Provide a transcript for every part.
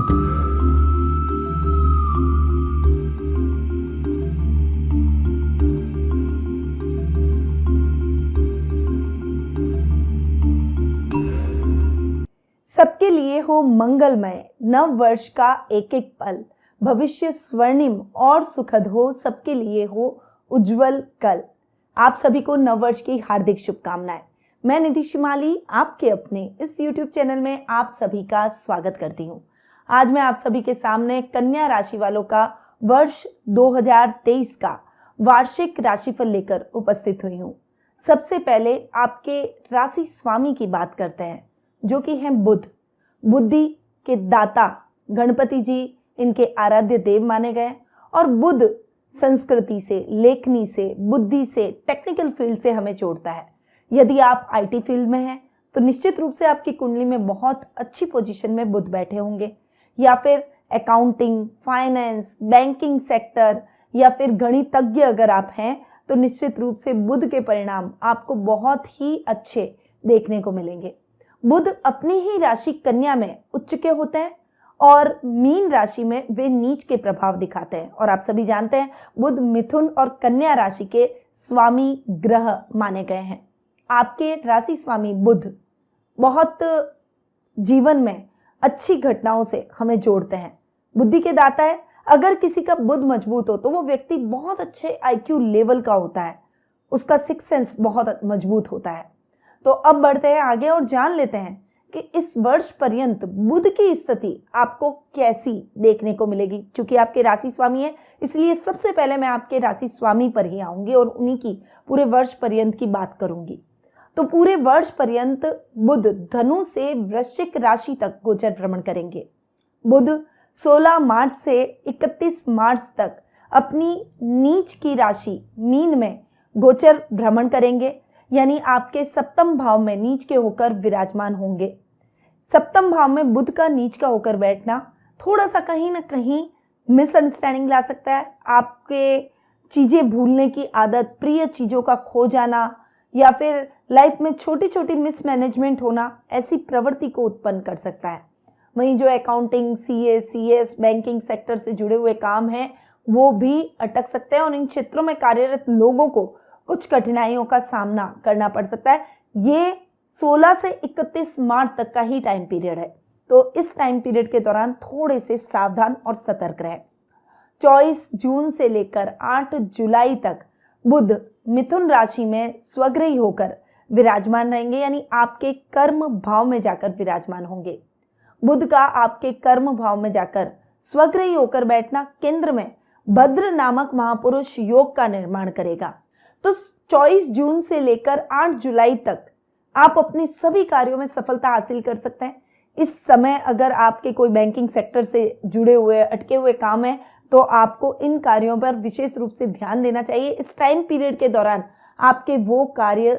सबके लिए हो मंगलमय नव वर्ष का एक एक पल, भविष्य स्वर्णिम और सुखद हो, सबके लिए हो उज्जवल कल। आप सभी को नव वर्ष की हार्दिक शुभकामनाएं। मैं निधि शिमाली आपके अपने इस YouTube चैनल में आप सभी का स्वागत करती हूं। आज मैं आप सभी के सामने कन्या राशि वालों का वर्ष 2023 का वार्षिक राशिफल लेकर उपस्थित हुई हूं। सबसे पहले आपके राशि स्वामी की बात करते हैं, जो कि हैं बुध। बुद्धि के दाता गणपति जी इनके आराध्य देव माने गए और बुध संस्कृति से, लेखनी से, बुद्धि से, टेक्निकल फील्ड से हमें जोड़ता है। यदि आप आईटी फील्ड में हैं तो निश्चित रूप से आपकी कुंडली में बहुत अच्छी पोजीशन में बुध बैठे होंगे, या फिर अकाउंटिंग, फाइनेंस, बैंकिंग सेक्टर या फिर गणितज्ञ अगर आप हैं तो निश्चित रूप से बुध के परिणाम आपको बहुत ही अच्छे देखने को मिलेंगे। बुध अपनी ही राशि कन्या में उच्च के होते हैं और मीन राशि में वे नीच के प्रभाव दिखाते हैं। और आप सभी जानते हैं बुध मिथुन और कन्या राशि के स्वामी ग्रह माने गए हैं। आपके राशि स्वामी बुध बहुत जीवन में अच्छी घटनाओं से हमें जोड़ते हैं। बुद्धि के दाता है। अगर किसी का बुध मजबूत हो तो वो व्यक्ति बहुत अच्छे आईक्यू लेवल का होता है, उसका सिक्स सेंस बहुत मजबूत होता है। तो अब बढ़ते हैं आगे और जान लेते हैं कि इस वर्ष पर्यंत बुध की स्थिति आपको कैसी देखने को मिलेगी। चूंकि आपके राशि स्वामी है, इसलिए सबसे पहले मैं आपके राशि स्वामी पर ही आऊंगी और उन्हीं की पूरे वर्ष पर्यंत की बात करूंगी। तो पूरे वर्ष पर्यंत बुध धनु से वृश्चिक राशि तक गोचर भ्रमण करेंगे। बुध 16 मार्च से 31 मार्च तक अपनी नीच की राशि मीन में गोचर भ्रमण करेंगे, यानी आपके सप्तम भाव में नीच के होकर विराजमान होंगे। सप्तम भाव में बुध का नीच का होकर बैठना थोड़ा सा कहीं ना कहीं मिसअंडरस्टैंडिंग ला सकता है। आपके चीज़ें भूलने की आदत, प्रिय चीज़ों का खो जाना या फिर लाइफ में छोटी छोटी मिसमैनेजमेंट होना, ऐसी प्रवृत्ति को उत्पन्न कर सकता है। वहीं जो accounting, CA, CS, banking sector से जुड़े हुए काम हैं वो भी अटक सकते हैं और इन क्षेत्रों में कार्यरत लोगों को कुछ कठिनाइयों का सामना करना पड़ सकता है। ये 16 से 31 मार्च तक का ही टाइम पीरियड है, तो इस टाइम पीरियड के दौरान थोड़े से सावधान और सतर्क रहें। 24 जून से लेकर 8 जुलाई तक बुध मिथुन राशि में स्वग्रही होकर विराजमान रहेंगे, यानी आपके कर्म भाव में जाकर विराजमान होंगे। बुध का आपके कर्म भाव में जाकर स्वग्रही होकर बैठना केंद्र में भद्र नामक महापुरुष योग का निर्माण करेगा। तो 24 जून से लेकर 8 जुलाई तक आप अपने सभी कार्यों में सफलता हासिल कर सकते हैं। इस समय अगर आपके कोई बैंकिंग सेक्टर से जुड़े हुए अटके हुए काम है तो आपको इन कार्यों पर विशेष रूप से ध्यान देना चाहिए। इस टाइम पीरियड के दौरान आपके वो कार्य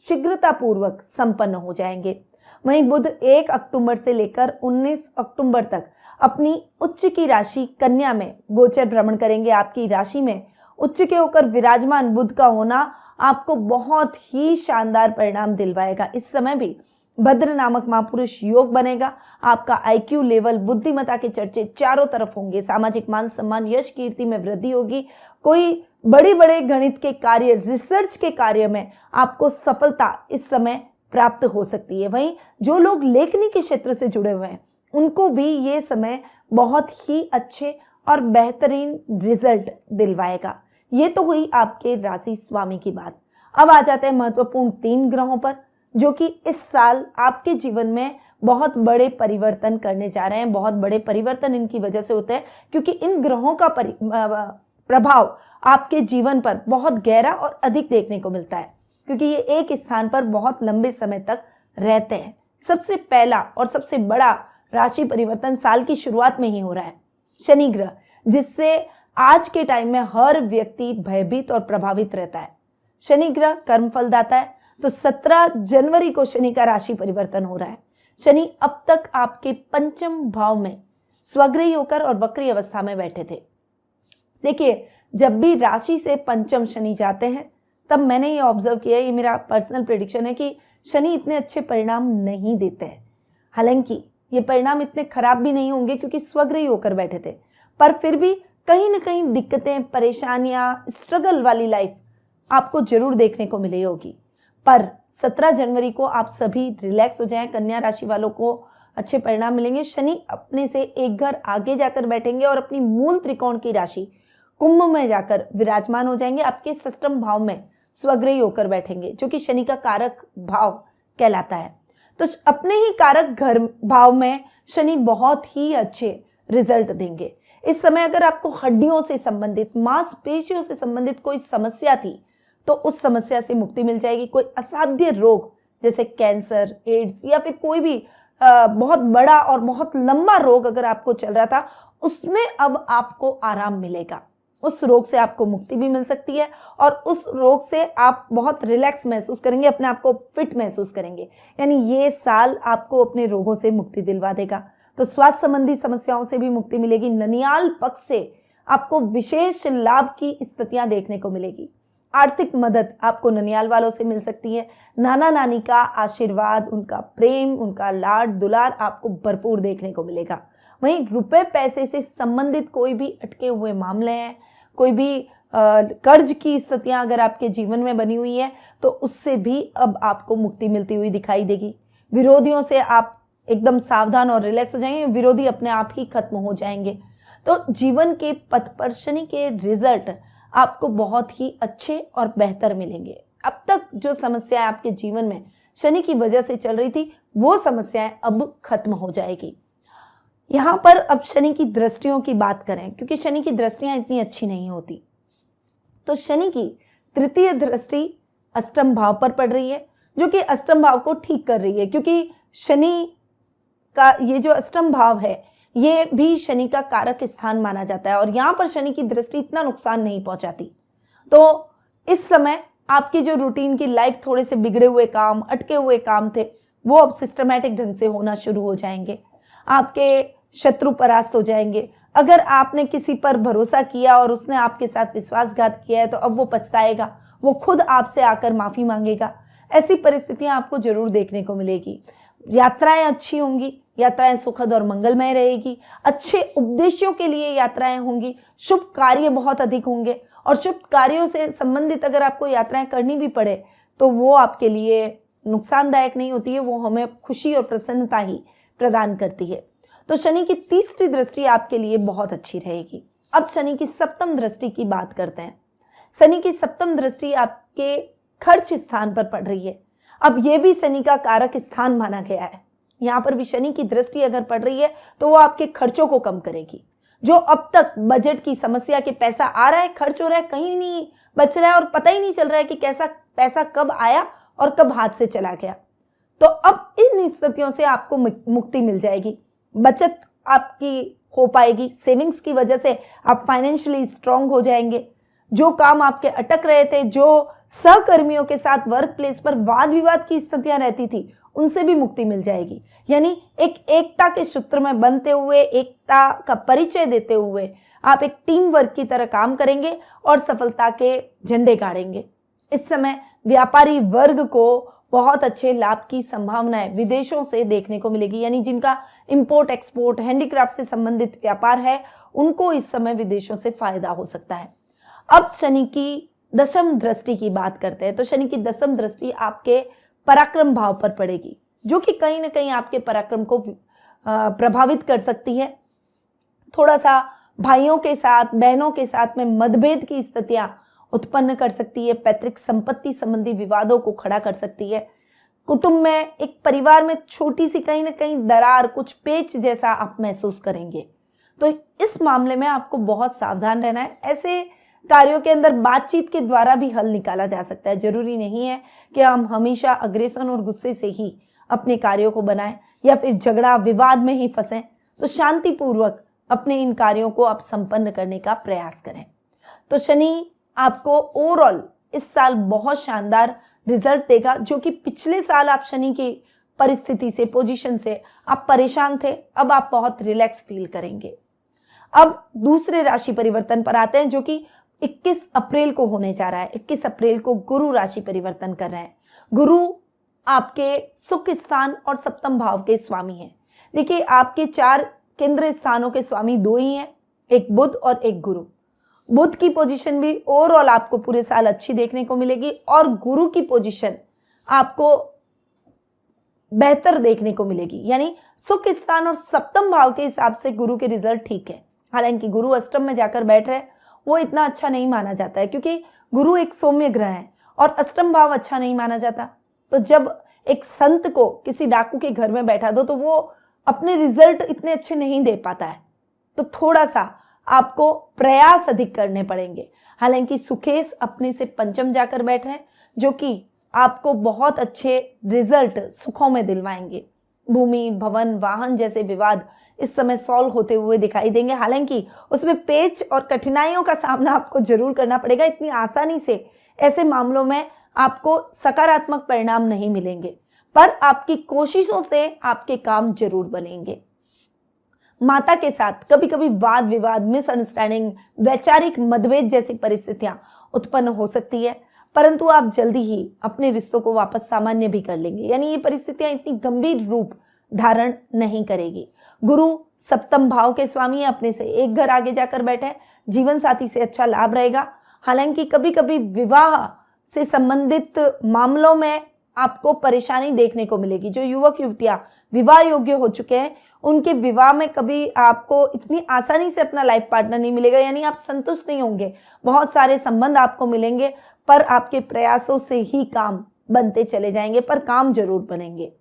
शीघ्रतापूर्वक संपन्न हो जाएंगे। वहीं बुध 1 अक्टूबर से लेकर 19 अक्टूबर तक अपनी उच्च की राशि कन्या में गोचर भ्रमण करेंगे। आपकी राशि में उच्च के होकर विराजमान बुध का होना आपको बहुत ही शानदार परिणाम दिलवाएगा। इस समय भी भद्र नामक महापुरुष योग बनेगा। आपका आईक्यू लेवल, बुद्धिमत्ता के चर्चे चारों तरफ होंगे। सामाजिक मान सम्मान, यश कीर्ति में वृद्धि होगी। कोई बड़े बड़े गणित के कार्य, रिसर्च के कार्य में आपको सफलता इस समय प्राप्त हो सकती है। वहीं जो लोग लेखनी के क्षेत्र से जुड़े हुए हैं उनको भी ये समय बहुत ही अच्छे और बेहतरीन रिजल्ट दिलवाएगा। ये तो हुई आपके राशि स्वामी की बात। अब आ जाते हैं महत्वपूर्ण 3 ग्रहों पर, जो कि इस साल आपके जीवन में बहुत बड़े परिवर्तन करने जा रहे हैं। बहुत बड़े परिवर्तन इनकी वजह से होते हैं क्योंकि इन ग्रहों का प्रभाव आपके जीवन पर बहुत गहरा और अधिक देखने को मिलता है, क्योंकि ये एक स्थान पर बहुत लंबे समय तक रहते हैं। सबसे पहला और सबसे बड़ा राशि परिवर्तन साल की शुरुआत में ही हो रहा है। शनि ग्रह, जिससे आज के टाइम में हर व्यक्ति भयभीत और प्रभावित रहता है। शनि ग्रह कर्म फलदाता है, तो 17 जनवरी को शनि का राशि परिवर्तन हो रहा है। शनि अब तक आपके पंचम भाव में स्वग्रही होकर और वक्री अवस्था में बैठे थे। देखिए, जब भी राशि से पंचम शनि जाते हैं तब मैंने ये ऑब्जर्व किया, ये मेरा पर्सनल प्रेडिक्शन है कि शनि इतने अच्छे परिणाम नहीं देते हैं। हालांकि ये परिणाम इतने खराब भी नहीं होंगे क्योंकि स्वग्रही होकर बैठे थे, पर फिर भी कहीं ना कहीं दिक्कतें, परेशानियां, स्ट्रगल वाली लाइफ आपको जरूर देखने को मिली होगी। पर 17 जनवरी को आप सभी रिलैक्स हो जाएं। कन्या राशि वालों को अच्छे परिणाम मिलेंगे। शनि अपने से एक घर आगे जाकर बैठेंगे और अपनी मूल त्रिकोण की राशि कुंभ में जाकर विराजमान हो जाएंगे। आपके षष्ठम भाव में स्वग्रही होकर बैठेंगे, जो कि शनि का कारक भाव कहलाता है। तो अपने ही कारक घर भाव में शनि बहुत ही अच्छे रिजल्ट देंगे। इस समय अगर आपको हड्डियों से संबंधित, मांसपेशियों से संबंधित कोई समस्या थी तो उस समस्या से मुक्ति मिल जाएगी। कोई असाध्य रोग जैसे कैंसर, एड्स या फिर कोई भी बहुत बड़ा और बहुत लंबा रोग अगर आपको चल रहा था, उसमें अब आपको आराम मिलेगा। उस रोग से आपको मुक्ति भी मिल सकती है और उस रोग से आप बहुत रिलैक्स महसूस करेंगे, अपने आप को फिट महसूस करेंगे। यानी ये साल आपको अपने रोगों से मुक्ति दिलवा देगा। तो स्वास्थ्य संबंधी समस्याओं से भी मुक्ति मिलेगी। ननियाल पक्ष से आपको विशेष लाभ की स्थितियां देखने को मिलेगी। आर्थिक मदद आपको ननियाल वालों से मिल सकती है। नाना नानी का आशीर्वाद, उनका प्रेम, उनका लाड दुलार आपको भरपूर देखने को मिलेगा। वहीं रुपए पैसे से संबंधित कोई भी अटके हुए मामले हैं, कोई भी कर्ज की स्थितियां अगर आपके जीवन में बनी हुई है तो उससे भी अब आपको मुक्ति मिलती हुई दिखाई देगी। विरोधियों से आप एकदम सावधान और रिलैक्स हो जाएंगे। विरोधी अपने आप ही खत्म हो जाएंगे। तो जीवन के पथ पर शनि के रिजल्ट आपको बहुत ही अच्छे और बेहतर मिलेंगे। अब तक जो समस्याएं आपके जीवन में शनि की वजह से चल रही थी, वो समस्याएं अब खत्म हो जाएगी। यहां पर अब शनि की दृष्टियों की बात करें, क्योंकि शनि की दृष्टियां इतनी अच्छी नहीं होती। तो शनि की तृतीय दृष्टि अष्टम भाव पर पड़ रही है, जो कि अष्टम भाव को ठीक कर रही है, क्योंकि शनि का ये जो अष्टम भाव है ये भी शनि का कारक स्थान माना जाता है और यहां पर शनि की दृष्टि इतना नुकसान नहीं पहुंचाती। तो इस समय आपकी जो रूटीन की लाइफ, थोड़े से बिगड़े हुए काम, अटके हुए काम थे, वो अब सिस्टमैटिक ढंग से होना शुरू हो जाएंगे। आपके शत्रु परास्त हो जाएंगे। अगर आपने किसी पर भरोसा किया और उसने आपके साथ विश्वासघात किया है तो अब वो पछताएगा, वो खुद आपसे आकर माफी मांगेगा। ऐसी परिस्थितियां आपको जरूर देखने को मिलेगी। यात्राएं अच्छी होंगी, यात्राएं सुखद और मंगलमय रहेगी। अच्छे उपदेशों के लिए यात्राएं होंगी। शुभ कार्य बहुत अधिक होंगे और शुभ कार्यों से संबंधित अगर आपको यात्राएं करनी भी पड़े तो वो आपके लिए नुकसानदायक नहीं होती है, वो हमें खुशी और प्रसन्नता ही प्रदान करती है। तो शनि की तीसरी दृष्टि आपके लिए बहुत अच्छी रहेगी। अब शनि की सप्तम दृष्टि की बात करते हैं। शनि की सप्तम दृष्टि आपके खर्च स्थान पर पड़ रही है। अब यह भी शनि का कारक स्थान माना गया है। यहां पर भी शनि की दृष्टि अगर पड़ रही है तो वो आपके खर्चों को कम करेगी। जो अब तक बजट की समस्या के पैसा आ रहा है, खर्च हो रहा है, कहीं नहीं बच रहा है और पता ही नहीं चल रहा है कि कैसा पैसा कब आया और कब हाथ से चला गया, तो अब इन स्थितियों से आपको मुक्ति मिल जाएगी। बचत आपकी हो पाएगी। सेविंग्स की वजह से आप फाइनेंशियली स्ट्रांग हो जाएंगे। जो काम आपके अटक रहे थे, जो सहकर्मियों के साथ वर्क प्लेस पर वाद विवाद की स्थितियां रहती थी, उनसे भी मुक्ति मिल जाएगी। यानी एक एकता के सूत्र में बनते हुए, एकता का परिचय देते हुए आप एक टीम वर्क की तरह काम करेंगे और सफलता के झंडे गाड़ेंगे। इस समय व्यापारी वर्ग को बहुत अच्छे लाभ की संभावनाएं विदेशों से देखने को मिलेगी। यानी जिनका इंपोर्ट एक्सपोर्ट, हैंडीक्राफ्ट से संबंधित व्यापार है, उनको इस समय विदेशों से फायदा हो सकता है। अब शनि की दशम दृष्टि की बात करते हैं। तो शनि की दशम दृष्टि आपके पराक्रम भाव पर पड़ेगी, जो कि कहीं ना कहीं आपके पराक्रम को प्रभावित कर सकती है। थोड़ा सा भाइयों के साथ, बहनों के साथ में मतभेद की स्थितियां उत्पन्न कर सकती है। पैतृक संपत्ति संबंधी विवादों को खड़ा कर सकती है। कुटुंब में, एक परिवार में छोटी सी कहीं ना कहीं दरार, कुछ पेच जैसा आप महसूस करेंगे। तो इस मामले में आपको बहुत सावधान रहना है। ऐसे कार्यों के अंदर बातचीत के द्वारा भी हल निकाला जा सकता है। जरूरी नहीं है कि हम हमेशा अग्रेसन और गुस्से से ही अपने कार्यों को बनाएं या फिर झगड़ा विवाद में ही फंसें। तो शांतिपूर्वक अपने इन कार्यों को आप संपन्न करने का प्रयास करें। तो शनि आपको ओवरऑल इस साल बहुत शानदार रिजल्ट देगा। जो कि पिछले साल आप शनि की परिस्थिति से, पोजीशन से आप परेशान थे, अब आप बहुत रिलैक्स फील करेंगे। अब दूसरे राशि परिवर्तन पर आते हैं, जो कि 21 अप्रैल को होने जा रहा है। 21 अप्रैल को गुरु राशि परिवर्तन कर रहे हैं। गुरु आपके सुख स्थान और सप्तम भाव के स्वामी हैं। देखिए आपके 4 केंद्र स्थानों के स्वामी 2 ही हैं, एक बुध और एक गुरु। बुध की पोजीशन भी ओवरऑल आपको पूरे साल अच्छी देखने को मिलेगी और गुरु की पोजीशन आपको बेहतर देखने को मिलेगी, यानी सुख स्थान और सप्तम भाव के हिसाब से गुरु के रिजल्ट ठीक है। हालांकि गुरु अष्टम में जाकर बैठ रहे हैं, वो इतना अच्छा नहीं माना जाता है क्योंकि गुरु एक सौम्य ग्रह है और अष्टम भाव अच्छा नहीं माना जाता। तो जब एक संत को किसी डाकू के घर में बैठा दो तो वो अपने रिजल्ट इतने अच्छे नहीं दे पाता है, तो थोड़ा सा आपको प्रयास अधिक करने पड़ेंगे। हालांकि सुकेश अपने से पंचम जाकर बैठ रहे हैं, जो कि आपको बहुत अच्छे रिजल्ट सुखों में दिलवाएंगे। भूमि, भवन, वाहन जैसे विवाद इस समय सॉल्व होते हुए दिखाई देंगे। हालांकि उसमें पेच और कठिनाइयों का सामना आपको जरूर करना पड़ेगा। इतनी आसानी से ऐसे मामलों में आपको सकारात्मक परिणाम नहीं मिलेंगे, पर आपकी कोशिशों से आपके काम जरूर बनेंगे। माता के साथ कभी कभी वाद विवाद, मिसअंडरस्टैंडिंग, वैचारिक मतभेद जैसी परिस्थितियां उत्पन्न हो सकती है, परंतु आप जल्दी ही अपने रिश्तों को वापस सामान्य भी कर लेंगे, यानी ये परिस्थितियां इतनी गंभीर रूप धारण नहीं करेगी। गुरु सप्तम भाव के स्वामी अपने से एक घर आगे जाकर बैठे, जीवन साथी से अच्छा लाभ रहेगा। हालांकि कभी कभी विवाह से संबंधित मामलों में आपको परेशानी देखने को मिलेगी। जो युवक युवतियां विवाह योग्य हो चुके हैं, उनके विवाह में कभी आपको इतनी आसानी से अपना लाइफ पार्टनर नहीं मिलेगा, यानी आप संतुष्ट नहीं होंगे। बहुत सारे संबंध आपको मिलेंगे, पर आपके प्रयासों से ही काम बनते चले जाएंगे, पर काम जरूर बनेंगे।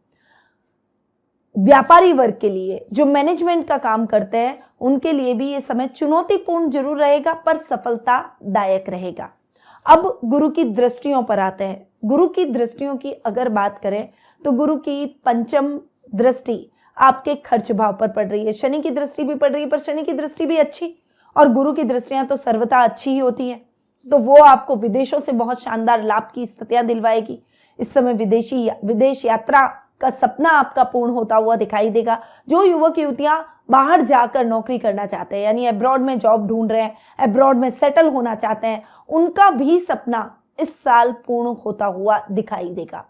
व्यापारी वर्ग के लिए, जो मैनेजमेंट का काम करते हैं, उनके लिए भी ये समय चुनौतीपूर्ण जरूर रहेगा, पर सफलतादायक रहेगा। अब गुरु की दृष्टियों पर आते हैं। गुरु की दृष्टियों की अगर बात करें तो गुरु की पंचम दृष्टि आपके खर्च भाव पर पड़ रही है। शनि की दृष्टि भी पड़ रही है, पर शनि की दृष्टि भी अच्छी, और गुरु की दृष्टियां तो सर्वथा अच्छी ही होती हैं, तो वो आपको विदेशों से बहुत शानदार लाभ की स्थितियां दिलवाएगी। इस समय विदेश यात्रा का सपना आपका पूर्ण होता हुआ दिखाई देगा। जो युवक युवतियां बाहर जाकर नौकरी करना चाहते हैं, यानी अब्रॉड में जॉब ढूंढ रहे हैं, अब्रॉड में सेटल होना चाहते हैं, उनका भी सपना इस साल पूर्ण होता हुआ दिखाई देगा।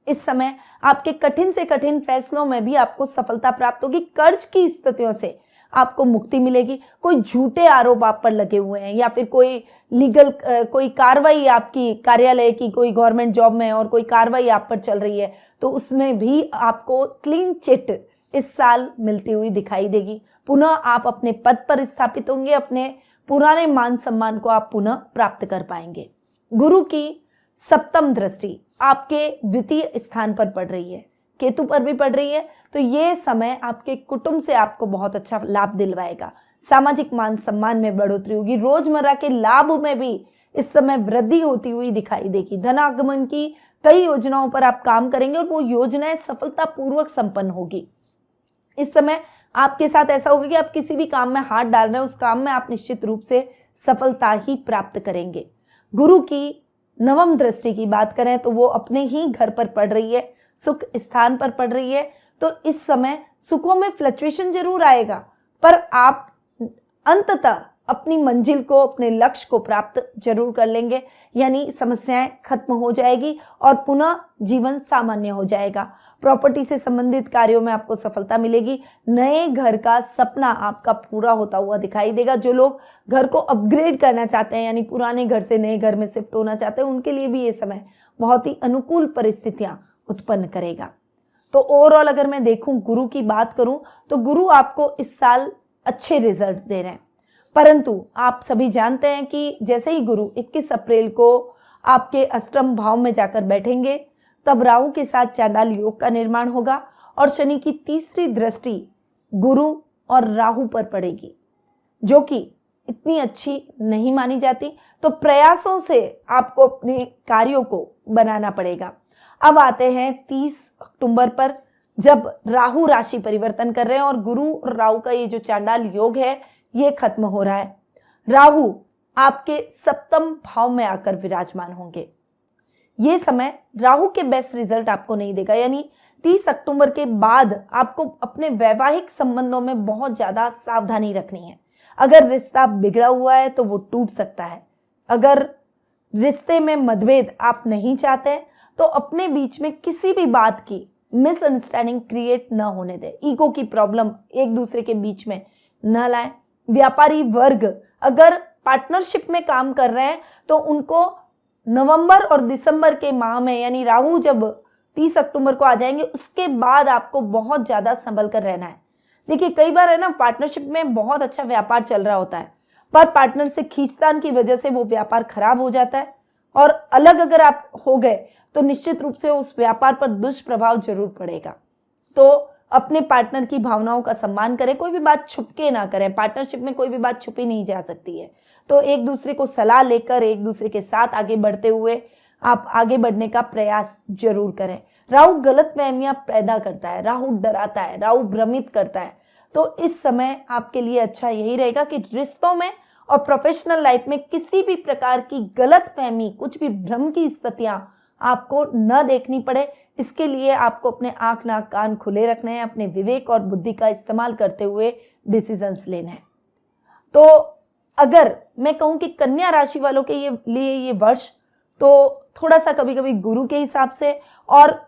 इस समय आपके कठिन से कठिन फैसलों में भी आपको सफलता प्राप्त होगी। कर्ज की स्थितियों से आपको मुक्ति मिलेगी। कोई झूठे आरोप आप पर लगे हुए हैं, या फिर कोई लीगल कोई कार्रवाई आपकी कार्यालय की, कोई गवर्नमेंट जॉब में और कोई कार्रवाई आप पर चल रही है, तो उसमें भी आपको क्लीन चिट इस साल मिलती हुई दिखाई देगी। पुनः आप अपने पद पर स्थापित होंगे, अपने पुराने मान सम्मान को आप पुनः प्राप्त कर पाएंगे। गुरु की सप्तम दृष्टि आपके द्वितीय स्थान पर पड़ रही है, केतु पर भी पड़ रही है, तो ये समय आपके कुटुंब से आपको बहुत अच्छा लाभ दिलवाएगा। सामाजिक मान सम्मान में बढ़ोतरी होगी। रोजमर्रा के लाभ में भी इस समय वृद्धि होती हुई दिखाई देगी। धनागमन की कई योजनाओं पर आप काम करेंगे और वो योजनाएं सफलतापूर्वक संपन्न होगी। इस समय आपके साथ ऐसा होगा कि आप किसी भी काम में हाथ डाल रहे हैं, उस काम में आप निश्चित रूप से सफलता ही प्राप्त करेंगे। गुरु की नवम दृष्टि की बात करें तो वो अपने ही घर पर पड़ रही है, सुख स्थान पर पड़ रही है, तो इस समय सुखों में फ्लक्चुएशन जरूर आएगा, पर आप अंततः अपनी मंजिल को, अपने लक्ष्य को प्राप्त जरूर कर लेंगे, यानी समस्याएं खत्म हो जाएगी और पुनः जीवन सामान्य हो जाएगा। प्रॉपर्टी से संबंधित कार्यों में आपको सफलता मिलेगी। नए घर का सपना आपका पूरा होता हुआ दिखाई देगा। जो लोग घर को अपग्रेड करना चाहते हैं, यानी पुराने घर से नए घर में शिफ्ट होना चाहते हैं, उनके लिए भी ये समय बहुत ही अनुकूल परिस्थितियां उत्पन्न करेगा। तो ओवरऑल अगर मैं देखूं, गुरु की बात करूं, तो गुरु आपको इस साल अच्छे रिजल्ट दे रहे हैं, परंतु आप सभी जानते हैं कि जैसे ही गुरु 21 अप्रैल को आपके अष्टम भाव में जाकर बैठेंगे, तब राहु के साथ चांडाल योग का निर्माण होगा और शनि की तीसरी दृष्टि गुरु और राहु पर पड़ेगी, जो कि इतनी अच्छी नहीं मानी जाती। तो प्रयासों से आपको अपने कार्यों को बनाना पड़ेगा। अब आते हैं 30 अक्टूबर पर, जब राहु राशि परिवर्तन कर रहे हैं और गुरु और राहु का ये जो चांडाल योग है ये खत्म हो रहा है। राहु आपके सप्तम भाव में आकर विराजमान होंगे। ये समय राहु के बेस्ट रिजल्ट आपको नहीं देगा, यानी 30 अक्टूबर के बाद आपको अपने वैवाहिक संबंधों में बहुत ज्यादा सावधानी रखनी है। अगर रिश्ता बिगड़ा हुआ है तो वो टूट सकता है। अगर रिश्ते में मतभेद आप नहीं चाहते तो अपने बीच में किसी भी बात की मिसअंडरस्टैंडिंग क्रिएट न होने दें, ईगो की प्रॉब्लम एक दूसरे के बीच में न लाएं। व्यापारी वर्ग अगर पार्टनरशिप में काम कर रहे हैं तो उनको नवंबर और दिसंबर के माह में, यानी राहु जब 30 अक्टूबर को आ जाएंगे उसके बाद आपको बहुत ज्यादा संभल कर रहना है। देखिए कई बार है ना, पार्टनरशिप में बहुत अच्छा व्यापार चल रहा होता है पर पार्टनर से खींचतान की वजह से वो व्यापार खराब हो जाता है और अलग अगर आप हो गए तो निश्चित रूप से उस व्यापार पर दुष्प्रभाव जरूर पड़ेगा। तो अपने पार्टनर की भावनाओं का सम्मान करें, कोई भी बात छुप के ना करें। पार्टनरशिप में कोई भी बात छुपी नहीं जा सकती है। तो एक दूसरे को सलाह लेकर एक दूसरे के साथ आगे बढ़ते हुए आप आगे बढ़ने का प्रयास जरूर करें। राहु गलतफहमियां पैदा करता है, राहु डराता है, राहु भ्रमित करता है। तो इस समय आपके लिए अच्छा यही रहेगा कि रिश्तों में और प्रोफेशनल लाइफ में किसी भी प्रकार की गलतफहमी, कुछ भी भ्रम की स्थितियां आपको न देखनी पड़े। इसके लिए आपको अपने आंख नाक कान खुले रखने हैं, अपने विवेक और बुद्धि का इस्तेमाल करते हुए डिसीजंस लेने हैं। तो अगर मैं कहूं कि कन्या राशि वालों के लिए ये वर्ष तो थोड़ा सा कभी कभी गुरु के हिसाब से और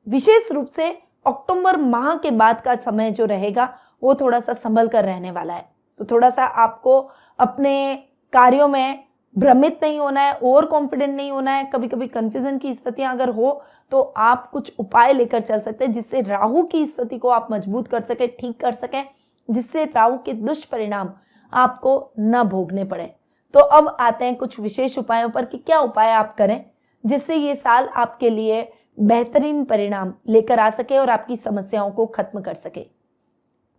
विशेष रूप से अक्टूबर माह के बाद का समय जो रहेगा वो थोड़ा सा संभल कर रहने वाला है। तो थोड़ा सा आपको अपने कार्यों में भ्रमित नहीं होना है, ओवर कॉन्फिडेंट नहीं होना है। कभी कभी कंफ्यूजन की स्थितियां अगर हो तो आप कुछ उपाय लेकर चल सकते हैं जिससे राहु की स्थिति को आप मजबूत कर सके, ठीक कर सकें, जिससे राहु के दुष्परिणाम आपको न भोगने पड़े। तो अब आते हैं कुछ विशेष उपायों पर कि क्या उपाय आप करें जिससे ये साल आपके लिए बेहतरीन परिणाम लेकर आ सके और आपकी समस्याओं को खत्म कर सके।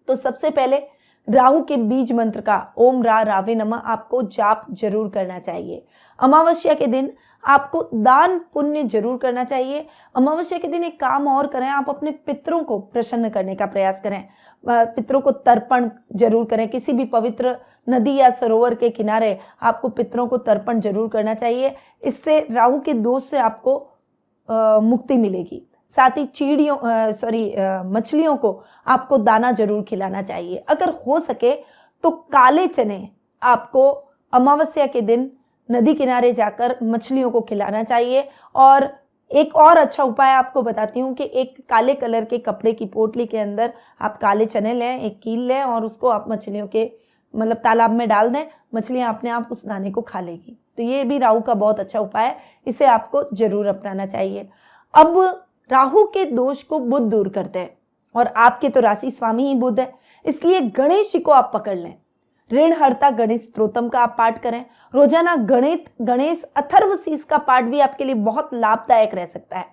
तो सबसे पहले राहु के बीज मंत्र का ओम रा रावे नमः आपको जाप जरूर करना चाहिए। अमावस्या के दिन आपको दान पुण्य जरूर करना चाहिए। अमावस्या के दिन एक काम और करें, आप अपने पितरों को प्रसन्न करने का प्रयास करें। पितरों को तर्पण जरूर करें। किसी भी पवित्र नदी या सरोवर के किनारे आपको पितरों को तर्पण जरूर करना चाहिए। इससे राहु के दोष से आपको मुक्ति मिलेगी। साथ ही मछलियों को आपको दाना जरूर खिलाना चाहिए। अगर हो सके तो काले चने आपको अमावस्या के दिन नदी किनारे जाकर मछलियों को खिलाना चाहिए। और एक और अच्छा उपाय आपको बताती हूँ कि एक काले कलर के कपड़े की पोटली के अंदर आप काले चने लें, एक कील लें और उसको आप मछलियों के तालाब में डाल दें। मछलियां अपने आप उस दाने को खा लेगी। तो ये भी राहु का बहुत अच्छा उपाय है, इसे आपको जरूर अपनाना चाहिए। अब राहु के दोष को बुध दूर करते हैं और आपके तो राशि स्वामी ही बुध है, इसलिए गणेश जी को आप पकड़ लें। ऋणहर्ता गणेश स्तोत्रम का आप पाठ करें। रोजाना गणेश अथर्वशीष का पाठ भी आपके लिए बहुत लाभदायक रह सकता है।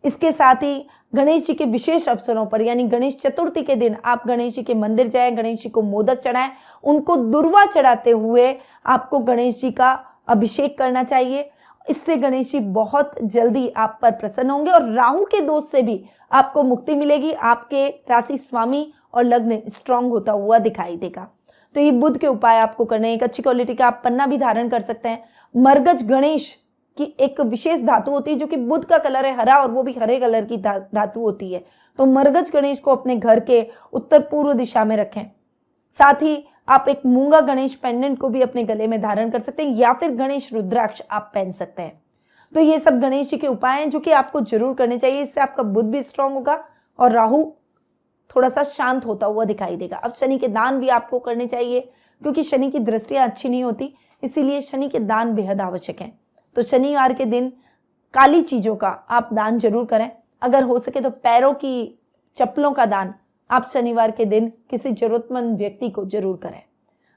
इसके साथ ही गणेश जी के विशेष अवसरों पर यानी गणेश चतुर्थी के दिन आप गणेश जी के मंदिर जाएं, गणेश जी को मोदक चढ़ाएं, उनको दुर्वा चढ़ाते हुए आपको गणेश जी का अभिषेक करना चाहिए। इससे गणेश जी बहुत जल्दी आप पर प्रसन्न होंगे और राहु के दोष से भी आपको मुक्ति मिलेगी। आपके राशि स्वामी और लग्न स्ट्रांग होता हुआ दिखाई देगा। तो ये बुध के उपाय आपको करने हैं। एक अच्छी क्वालिटी का आप पन्ना भी धारण कर सकते हैं। मरगज गणेश की एक विशेष धातु होती है जो कि बुध का कलर है हरा और वो भी हरे कलर की धातु होती है। तो मरगज गणेश को अपने घर के उत्तर पूर्व दिशा में रखें। साथ ही आप एक मूंगा गणेश पेंडेंट को भी अपने गले में धारण कर सकते हैं या फिर गणेश रुद्राक्ष आप पहन सकते हैं। तो ये सब गणेश जी के उपाय हैं जो कि आपको जरूर करने चाहिए। इससे आपका बुध भी स्ट्रांग होगा और राहु थोड़ा सा शांत होता हुआ दिखाई देगा। अब शनि के दान भी आपको करने चाहिए क्योंकि शनि की दृष्टियां अच्छी नहीं होती, इसीलिए शनि के दान बेहद आवश्यक हैं। तो शनिवार के दिन काली चीजों का आप दान जरूर करें। अगर हो सके तो पैरों की चप्पलों का दान आप शनिवार के दिन किसी जरूरतमंद व्यक्ति को जरूर करें।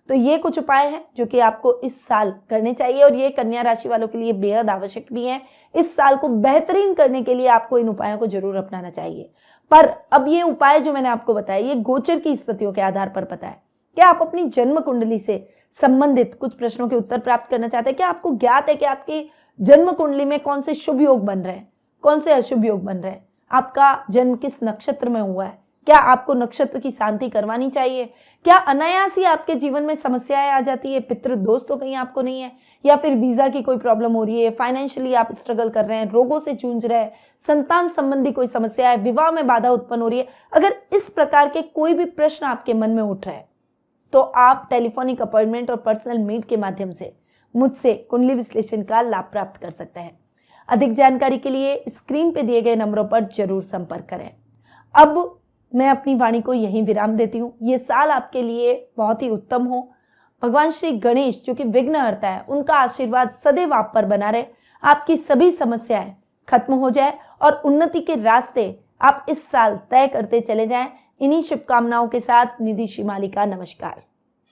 तो ये कुछ उपाय हैं जो कि आपको इस साल करने चाहिए और ये कन्या राशि वालों के लिए बेहद आवश्यक भी हैं। इस साल को बेहतरीन करने के लिए आपको इन उपायों को जरूर अपनाना चाहिए। पर अब ये उपाय जो मैंने आपको बताया ये गोचर की स्थितियों के आधार पर पता है। क्या आप अपनी जन्म कुंडली से संबंधित कुछ प्रश्नों के उत्तर प्राप्त करना चाहते हैं? क्या आपको ज्ञात है कि आपकी जन्म कुंडली में कौन से शुभ योग बन रहे हैं, कौन से अशुभ योग बन रहे हैं? आपका जन्म किस नक्षत्र में हुआ है? क्या आपको नक्षत्र की शांति करवानी चाहिए? क्या अनायास ही आपके जीवन में समस्याएं आ जाती है? पितृ दोष तो कहीं आपको नहीं है, या फिर वीजा की कोई प्रॉब्लम हो रही है, फाइनेंशियली आप स्ट्रगल कर रहे हैं, रोगों से जूझ रहे हैं, संतान संबंधी कोई समस्या है, विवाह में बाधा उत्पन्न हो रही है, अगर इस प्रकार के कोई भी प्रश्न आपके मन में उठ रहे हैं तो आप टेलीफोनिक अपॉइंटमेंट और पर्सनल मीट के माध्यम से मुझसे कुंडली विश्लेषण का लाभ प्राप्त कर सकते हैं। अधिक जानकारी के लिए स्क्रीन पे दिए गए नंबरों पर जरूर संपर्क करें। अब मैं अपनी वाणी को यहीं विराम देती हूँ। ये साल आपके लिए बहुत ही उत्तम हो। भगवान श्री गणेश जो कि विघ्नहर्ता है, उनका आशीर्वाद सदैव आप पर बना रहे, आपकी सभी समस्याएं खत्म हो जाए और उन्नति के रास्ते आप इस साल तय करते चले जाएं। इन्हीं शुभकामनाओं के साथ निधि श्रीमाली का नमस्कार।